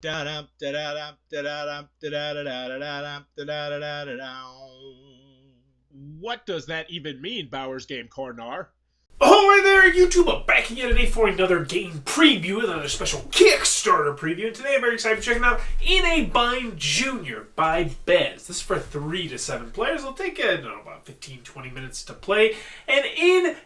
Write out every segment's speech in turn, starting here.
Da-dum, da-da-dum, da-da-dum, da-da-da-da-da-dum, da-da-da-da-da-dum. What does that even mean, Bowers Game Corner? Ahoy there, YouTube! I'm back again today for another game preview, another special Kickstarter preview. And today I'm very excited to check out In a Bind Jr. by Bez. This is for 3 to 7 players. It'll take about 15-20 minutes to play. And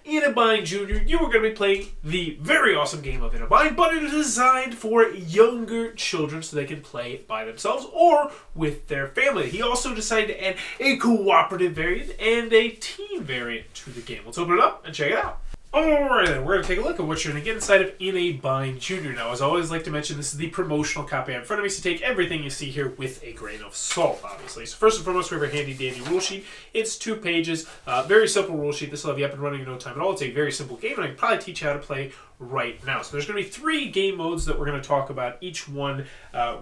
in a Bind Jr., you are going to be playing the very awesome game of In a Bind, but it is designed for younger children so they can play by themselves or with their family. He also decided to add a cooperative variant and a team variant to the game. Let's open it up and check it out. Alright then, we're going to take a look at what you're going to get inside of In a Bind Jr. Now, as I always like to mention, this is the promotional copy in front of me, so take everything you see here with a grain of salt, obviously. So first and foremost, we have our handy dandy rule sheet. It's 2 pages, very simple rule sheet. This will have you up and running in no time at all. It's a very simple game, and I can probably teach you how to play right now. So there's going to be 3 game modes that we're going to talk about, each one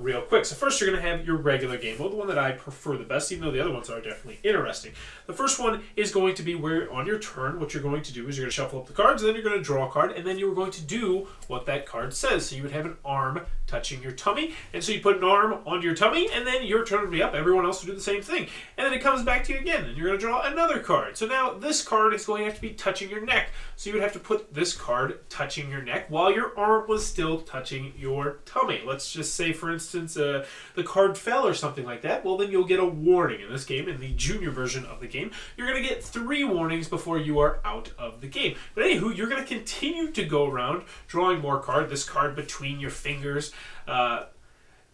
real quick. So first you're going to have your regular game mode, the one that I prefer the best, even though the other ones are definitely interesting. The first one is going to be where on your turn, what you're going to do is you're going to shuffle up the cards, and then you're going to draw a card, and then you're going to do what that card says. So you would have an arm touching your tummy, and so you put an arm onto your tummy, and then your turn would be up. Everyone else will do the same thing. And then it comes back to you again, and you're going to draw another card. So now this card is going to have to be touching your neck. So you would have to put this card touching your neck while your arm was still touching your tummy. Let's just say, for instance, the card fell or something like that. Well, then you'll get a warning. In this game, in the junior version of the game, you're going to get 3 warnings before you are out of the game. But anywho, you're going to continue to go around drawing more cards. This card between your fingers.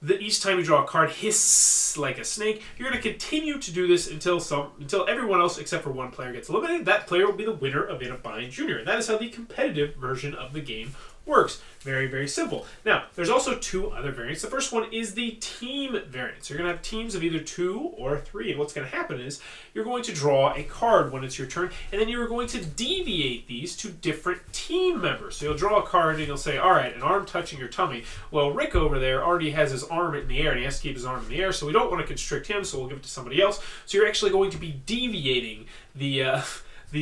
Each time you draw a card, hiss like a snake. You're going to continue to do this until everyone else except for one player gets eliminated. That player will be the winner of In a Bind Jr. And that is how the competitive version of the game works. Very, very simple. Now, there's also 2 other variants. The first one is the team variant. So you're going to have teams of either 2 or 3. And what's going to happen is you're going to draw a card when it's your turn, and then you're going to deviate these to different team members. So you'll draw a card and you'll say, all right, an arm touching your tummy. Well, Rick over there already has his arm in the air, and he has to keep his arm in the air, so we don't want to constrict him, so we'll give it to somebody else. So you're actually going to be deviating the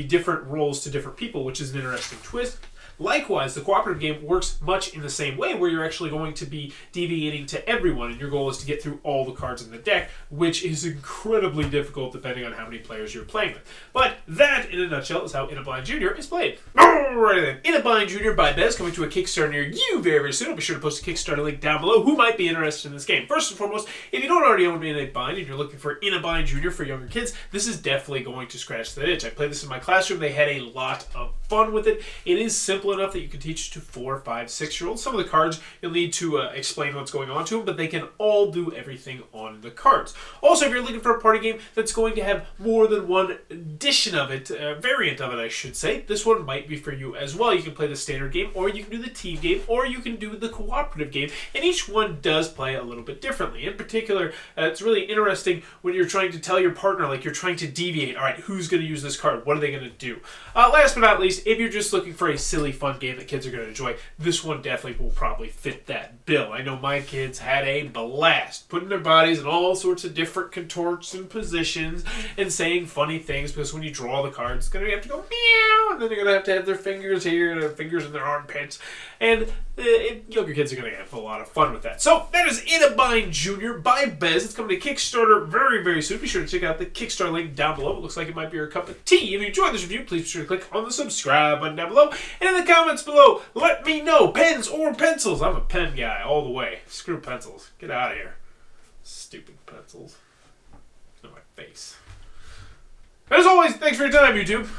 different roles to different people, which is an interesting twist. Likewise, the cooperative game works much in the same way, where you're actually going to be deviating to everyone, and your goal is to get through all the cards in the deck, which is incredibly difficult depending on how many players you're playing with. But that, in a nutshell, is how In a Bind Jr. is played. Alright then, In a Bind Jr. by Bez, coming to a Kickstarter near you very, very soon. I'll be sure to post a Kickstarter link down below who might be interested in this game. First and foremost, if you don't already own In a Bind and you're looking for In a Bind Jr. for younger kids, this is definitely going to scratch that itch. I played this in my classroom. They had a lot of fun with it. It is simple enough that you can teach to 4, 5, 6-year-olds. Some of the cards you'll need to explain what's going on to them, but they can all do everything on the cards. Also, if you're looking for a party game that's going to have more than one edition of it, variant of it, I should say, this one might be for you as well. You can play the standard game, or you can do the team game, or you can do the cooperative game, and each one does play a little bit differently. In particular, it's really interesting when you're trying to tell your partner, like you're trying to deviate, all right, who's going to use this card? What are they going to do? Last but not least, if you're just looking for a silly, fun game that kids are going to enjoy, this one definitely will probably fit that bill. I know my kids had a blast putting their bodies in all sorts of different contorts and positions and saying funny things, because when you draw the cards, it's going to have to go meow, and then you're going to have their fingers here and their fingers in their armpits, and younger kids are going to have a lot of fun with that. So that is In a Bind Jr. by Bez. It's coming to Kickstarter very, very soon. Be sure to check out the Kickstarter link down below. It looks like it might be your cup of tea. If you enjoyed this review, please be sure to click on the subscribe button down below. And in the comments below, let me know, pens or pencils. I'm a pen guy all the way. Screw pencils. Get out of here. Stupid pencils. In my face. As always, thanks for your time, YouTube.